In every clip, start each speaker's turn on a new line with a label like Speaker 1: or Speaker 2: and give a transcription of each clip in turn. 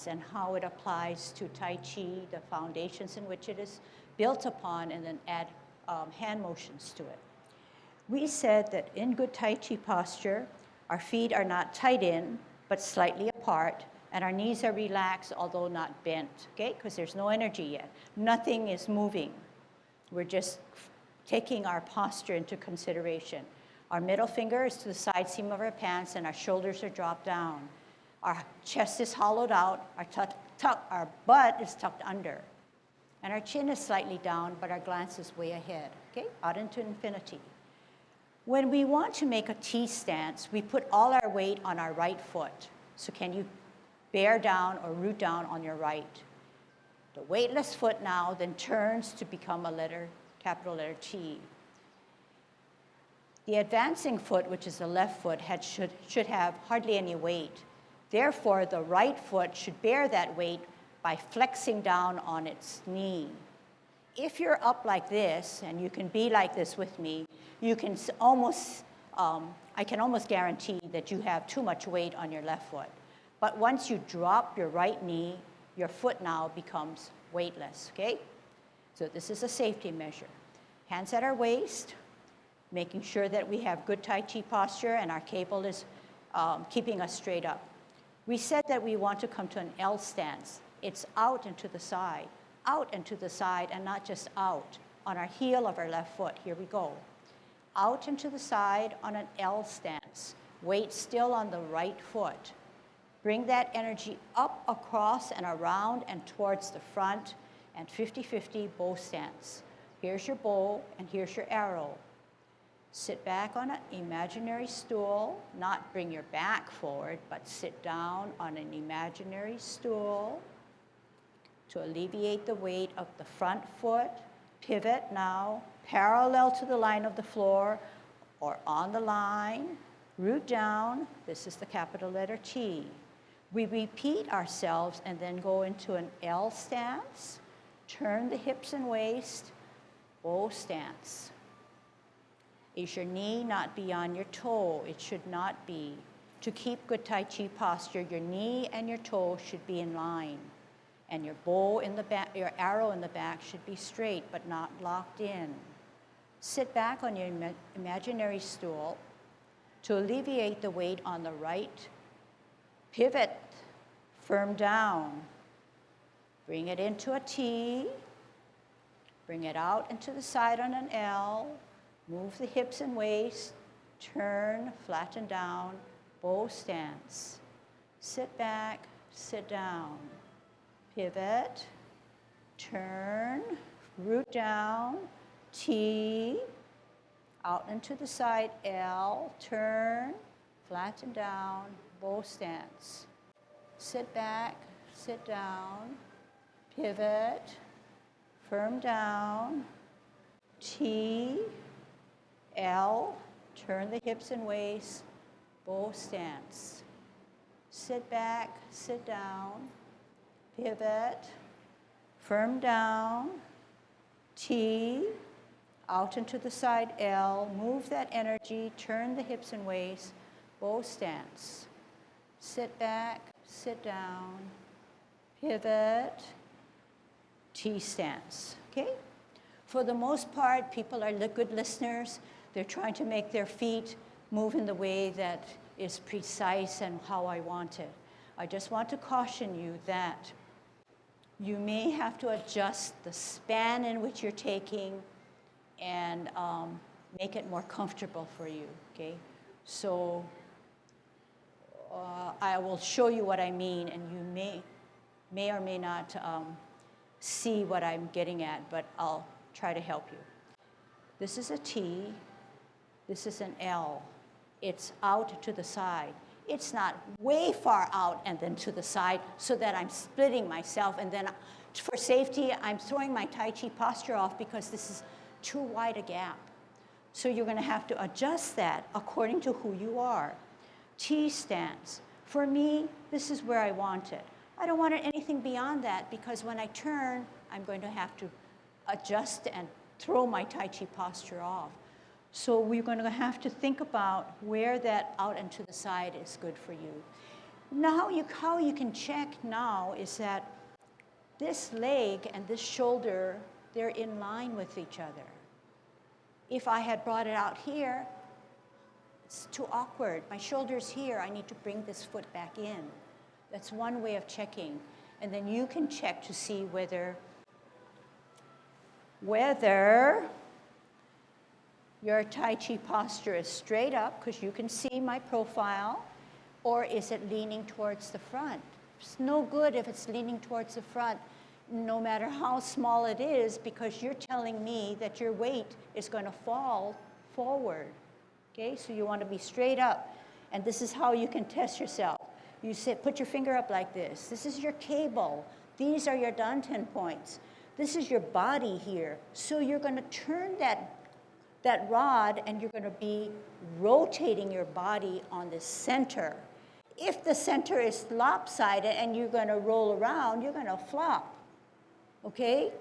Speaker 1: and how it applies to Tai Chi, the foundations in which it is built upon, and then add hand motions to it. We said that in good Tai Chi posture, our feet are not tight in, but slightly apart, and our knees are relaxed, although not bent, okay? Because there's no energy yet. Nothing is moving. We're just taking our posture into consideration. Our middle finger is to the side seam of our pants, and our shoulders are dropped down. Our chest is hollowed out, our butt is tucked under. And our chin is slightly down, but our glance is way ahead, okay? Out into infinity. When we want to make a T stance, we put all our weight on our right foot. So can you bear down or root down on your right? The weightless foot now then turns to become a letter, capital letter T. The advancing foot, which is the left foot, should have hardly any weight. Therefore, the right foot should bear that weight by flexing down on its knee. If you're up like this, and you can be like this with me, you can almost, I can almost guarantee that you have too much weight on your left foot. But once you drop your right knee, your foot now becomes weightless, okay? So this is a safety measure. Hands at our waist, making sure that we have good Tai Chi posture and our cable is keeping us straight up. We said that we want to come to an L stance. It's out and to the side, and not just out, on our heel of our left foot. Here we go. Out and to the side on an L stance. Weight still on the right foot. Bring that energy up, across, and around and towards the front, and 50-50 bow stance. Here's your bow, and here's your arrow. Sit back on an imaginary stool, not bring your back forward, but sit down on an imaginary stool to alleviate the weight of the front foot. Pivot now, parallel to the line of the floor or on the line. Root down, this is the capital letter T. We repeat ourselves and then go into an L stance. Turn the hips and waist, bow stance. Is your knee not beyond your toe? It should not be. To keep good Tai Chi posture, your knee and your toe should be in line. And your bow in the back, your arrow in the back should be straight but not locked in. Sit back on your imaginary stool to alleviate the weight on the right. Pivot, firm down. Bring it into a T. Bring it out into the side on an L. Move the hips and waist. Turn, flatten down, bow stance. Sit back, sit down. Pivot, turn, root down, T, out into the side, L, turn, flatten down, bow stance. Sit back, sit down, pivot, firm down, T, L, turn the hips and waist, bow stance. Sit back, sit down, pivot, firm down, T, out into the side L, move that energy, turn the hips and waist, bow stance. Sit back, sit down, pivot, T stance, okay? For the most part, people are good listeners. They're trying to make their feet move in the way that is precise and how I want it. I just want to caution you that you may have to adjust the span in which you're taking and make it more comfortable for you, okay? So I will show you what I mean, and you may or may not see what I'm getting at, but I'll try to help you. This is a T, this is an L. It's out to the side. It's not way far out and then to the side so that I'm splitting myself, and then for safety, I'm throwing my Tai Chi posture off because this is too wide a gap. So you're gonna have to adjust that according to who you are. T stance. For me, this is where I want it. I don't want it anything beyond that because when I turn, I'm going to have to adjust and throw my Tai Chi posture off. So we're going to have to think about where that out and to the side is good for you. Now, how you can check now is that this leg and this shoulder, they're in line with each other. If I had brought it out here, it's too awkward. My shoulder's here. I need to bring this foot back in. That's one way of checking. And then you can check to see whether your Tai Chi posture is straight up, because you can see my profile, or is it leaning towards the front? It's no good if it's leaning towards the front, no matter how small it is, because you're telling me that your weight is going to fall forward. Okay, so you want to be straight up. And this is how you can test yourself. You sit, put your finger up like this. This is your cable. These are your danten points. This is your body here. So you're going to turn that rod, and you're going to be rotating your body on the center. If the center is lopsided and you're going to roll around, you're going to flop. Okay?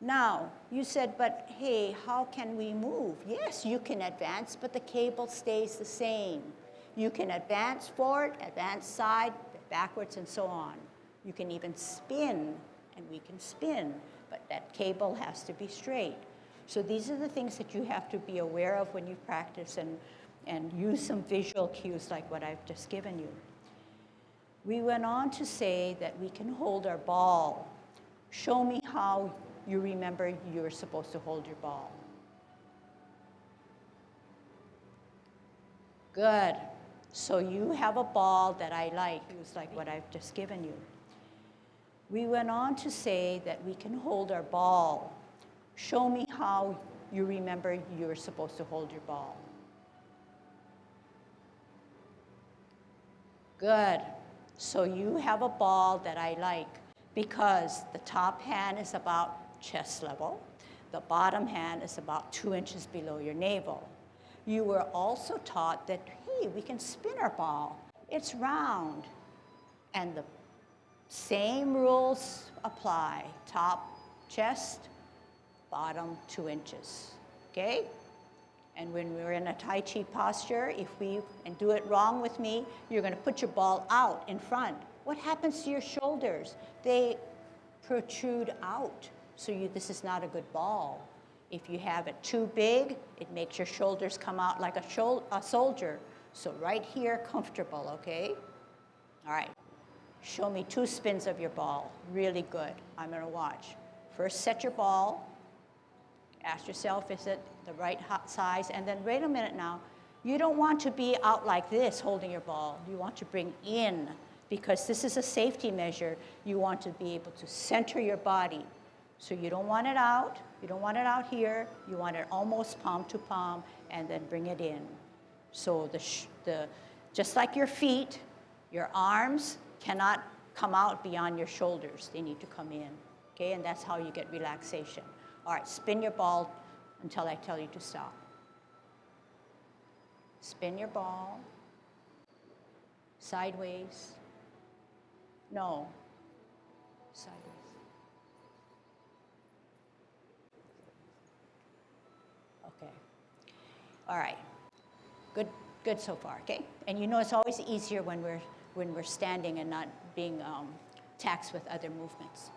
Speaker 1: Now, you said, but hey, how can we move? Yes, you can advance, but the cable stays the same. You can advance forward, advance side, backwards, and so on. You can even spin, and we can spin, but that cable has to be straight. So these are the things that you have to be aware of when you practice, and use some visual cues like what I've just given you. We went on to say that we can hold our ball. Show me how you remember you're supposed to hold your ball. Good. So you have a ball that I like. It was like what I've just given you. We went on to say that we can hold our ball. Show me how you remember you're supposed to hold your ball. Good. So you have a ball that I like, because the top hand is about chest level. The bottom hand is about 2 inches below your navel. You were also taught that, hey, we can spin our ball. It's round. And the same rules apply. Top, chest, bottom 2 inches, okay? And when we're in a Tai Chi posture, and do it wrong with me, you're going to put your ball out in front. What happens to your shoulders? They protrude out. So this is not a good ball. If you have it too big, it makes your shoulders come out like a soldier. So right here, comfortable, okay? All right. Show me 2 spins of your ball. Really good. I'm going to watch. First, set your ball. Ask yourself, is it the right size? And then wait a minute now. You don't want to be out like this holding your ball. You want to bring in, because this is a safety measure. You want to be able to center your body. So you don't want it out. You don't want it out here. You want it almost palm to palm, and then bring it in. So just like your feet, your arms cannot come out beyond your shoulders. They need to come in, okay? And that's how you get relaxation. All right, spin your ball until I tell you to stop. Spin your ball. Sideways. No. Sideways. Okay. All right. Good so far, okay? And you know it's always easier when we're standing and not being taxed with other movements.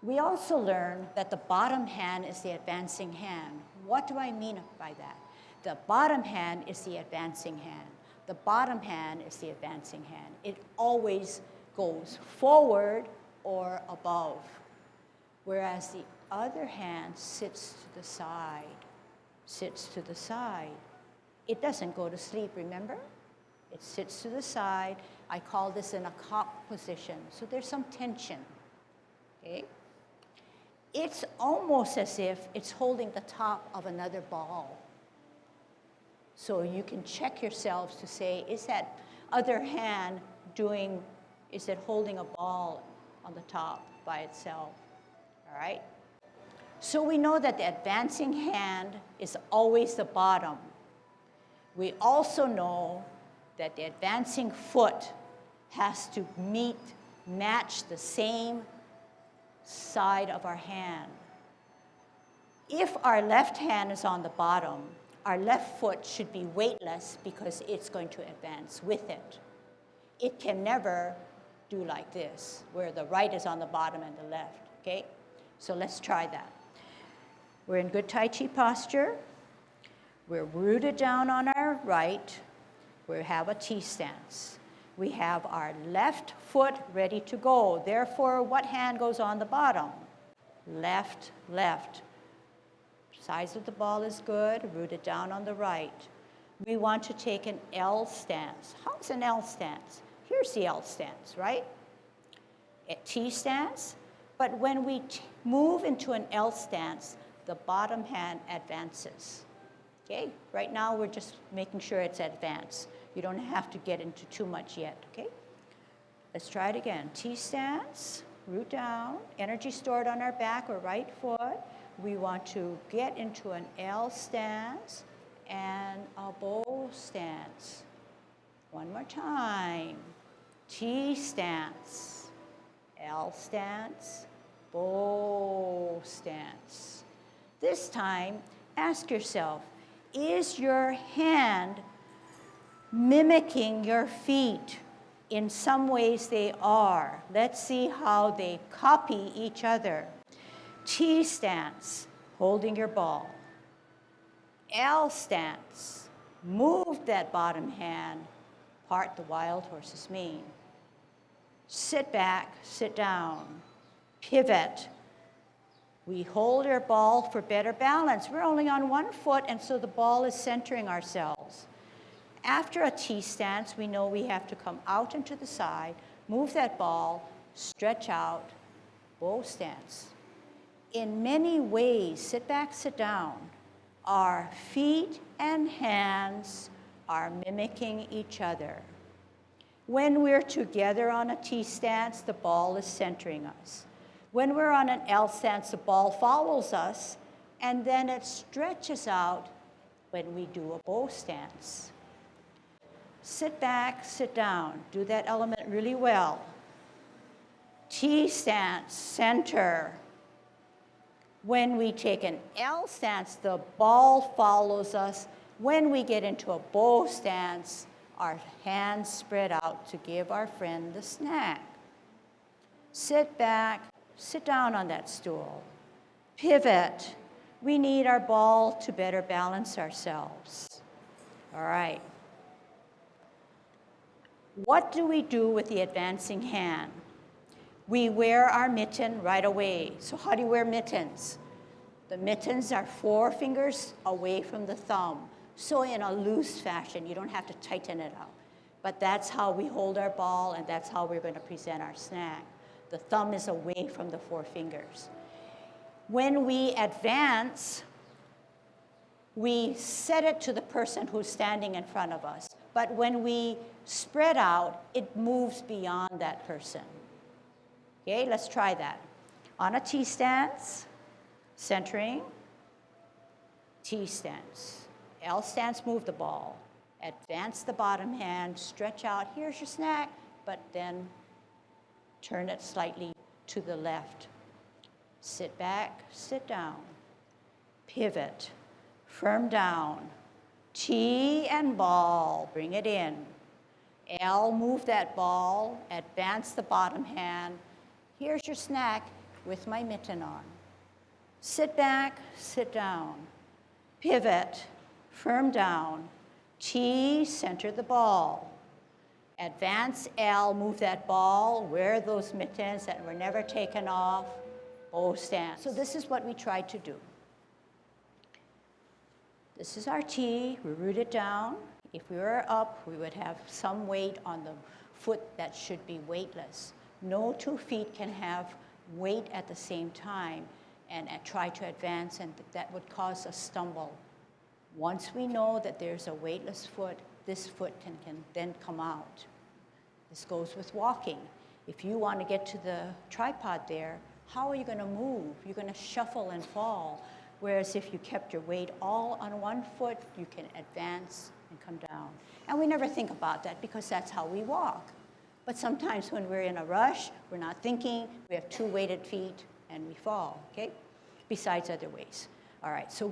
Speaker 1: We also learn that the bottom hand is the advancing hand. What do I mean by that? The bottom hand is the advancing hand. The bottom hand is the advancing hand. It always goes forward or above, whereas the other hand sits to the side, sits to the side. It doesn't go to sleep, remember? It sits to the side. I call this in a cock position, so there's some tension, okay? It's almost as if it's holding the top of another ball. So you can check yourselves to say, is that other hand is it holding a ball on the top by itself? All right? So we know that the advancing hand is always the bottom. We also know that the advancing foot has to match the same side of our hand. If our left hand is on the bottom, our left foot should be weightless because it's going to advance with it. It can never do like this, where the right is on the bottom and the left, okay? So let's try that. We're in good Tai Chi posture. We're rooted down on our right. We have a T stance. We have our left foot ready to go. Therefore, what hand goes on the bottom? Left, left. Size of the ball is good, rooted down on the right. We want to take an L stance. How's an L stance? Here's the L stance, right? A T stance. But when we move into an L stance, the bottom hand advances. Okay? Right now, we're just making sure it's advanced. You don't have to get into too much yet, okay? Let's try it again. T stance, root down, energy stored on our back or right foot. We want to get into an L stance and a bow stance. One more time. T stance, L stance, bow stance. This time, ask yourself, is your hand mimicking your feet? In some ways they are. Let's see how they copy each other. T stance, holding your ball. L stance, move that bottom hand, part the wild horse's mane. Sit back, sit down, pivot. We hold our ball for better balance. We're only on one foot, and so the ball is centering ourselves. After a T stance, we know we have to come out and to the side, move that ball, stretch out, bow stance. In many ways, sit back, sit down, our feet and hands are mimicking each other. When we're together on a T stance, the ball is centering us. When we're on an L stance, the ball follows us, and then it stretches out when we do a bow stance. Sit back, sit down. Do that element really well. T stance, center. When we take an L stance, the ball follows us. When we get into a bow stance, our hands spread out to give our friend the snack. Sit back, sit down on that stool. Pivot. We need our ball to better balance ourselves. All right. What do we do with the advancing hand? We wear our mitten right away. So how do you wear mittens? The mittens are 4 fingers away from the thumb. So in a loose fashion, you don't have to tighten it up. But that's how we hold our ball, and that's how we're going to present our snack. The thumb is away from the 4 fingers. When we advance, we set it to the person who's standing in front of us. But when we spread out, it moves beyond that person. Okay, let's try that. On a T stance, centering, T stance. L stance, move the ball. Advance the bottom hand, stretch out. Here's your snack, but then turn it slightly to the left. Sit back, sit down. Pivot, firm down. T and ball, bring it in. L, move that ball, advance the bottom hand. Here's your snack with my mitten on. Sit back, sit down. Pivot, firm down. T, center the ball. Advance L, move that ball, wear those mittens that were never taken off. Bow stance. So this is what we tried to do. This is our T, we root it down. If we were up, we would have some weight on the foot that should be weightless. No 2 feet can have weight at the same time and try to advance, and that would cause a stumble. Once we know that there's a weightless foot, this foot can then come out. This goes with walking. If you want to get to the tripod there, how are you going to move? You're going to shuffle and fall. Whereas if you kept your weight all on one foot, you can advance and come down. And we never think about that because that's how we walk. But sometimes when we're in a rush, we're not thinking, we have 2 weighted feet, and we fall, okay? Besides other ways. All right, so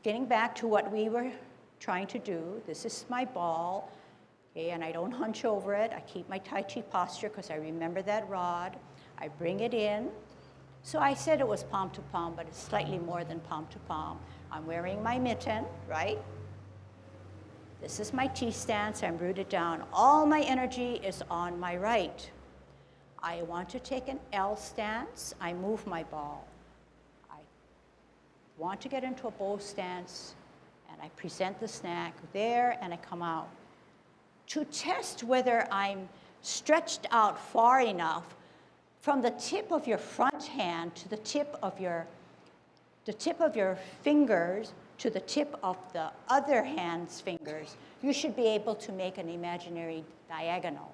Speaker 1: getting back to what we were trying to do, this is my ball. Okay, and I don't hunch over it. I keep my Tai Chi posture because I remember that rod. I bring it in. So I said it was palm to palm, but it's slightly more than palm to palm. I'm wearing my mitten, right? This is my T stance. I'm rooted down. All my energy is on my right. I want to take an L stance. I move my ball. I want to get into a bow stance, and I present the snack there, and I come out. To test whether I'm stretched out far enough from the tip of your front hand to the tip of your fingers to the tip of the other hand's fingers, you should be able to make an imaginary diagonal.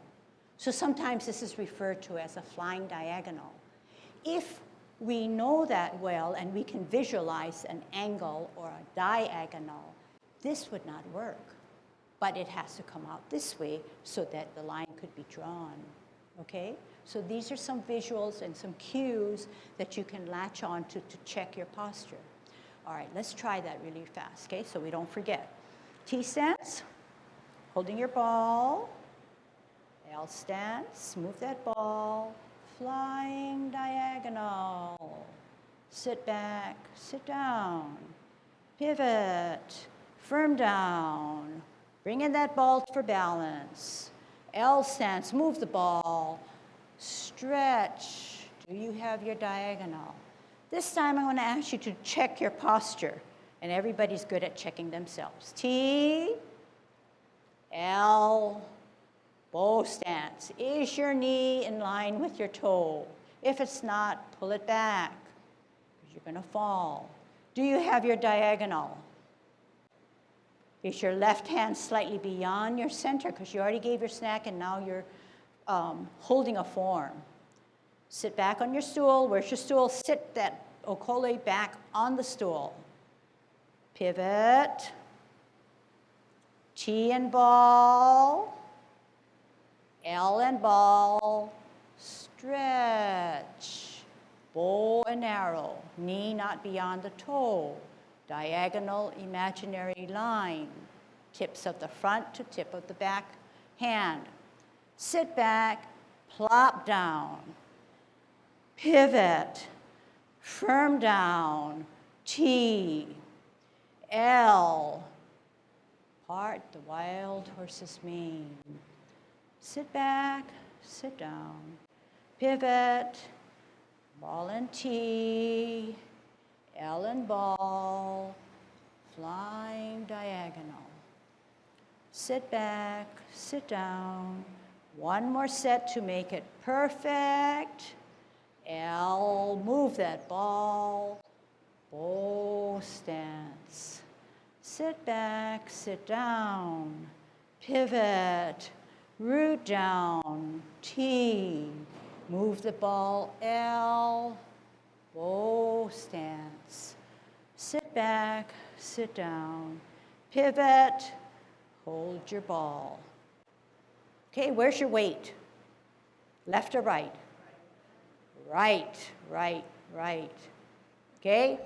Speaker 1: So sometimes this is referred to as a flying diagonal. If we know that well and we can visualize an angle or a diagonal, this would not work. But it has to come out this way so that the line could be drawn, okay? So these are some visuals and some cues that you can latch on to check your posture. All right, let's try that really fast, okay? So we don't forget. T stance, holding your ball. L stance, move that ball. Flying diagonal. Sit back, sit down. Pivot, firm down. Bring in that ball for balance. L stance, move the ball. Stretch. Do you have your diagonal? This time I'm going to ask you to check your posture. And everybody's good at checking themselves. T, L, bow stance. Is your knee in line with your toe? If it's not, pull it back, because you're going to fall. Do you have your diagonal? Is your left hand slightly beyond your center? Because you already gave your snack and now you're holding a form. Sit back on your stool. Where's your stool? Sit that okole back on the stool. Pivot. T and ball. L and ball. Stretch. Bow and arrow. Knee not beyond the toe. Diagonal imaginary line. Tips of the front to tip of the back hand. Sit back, plop down. Pivot, firm down. T, L, part the wild horse's mane. Sit back, sit down. Pivot, ball and T, L and ball, flying diagonal. Sit back, sit down. One more set to make it perfect. L, move that ball. Bow stance. Sit back, sit down. Pivot, root down. T, move the ball. L, bow stance. Sit back, sit down. Pivot, hold your ball. Okay, where's your weight? Left or right? Right, right, right. Okay?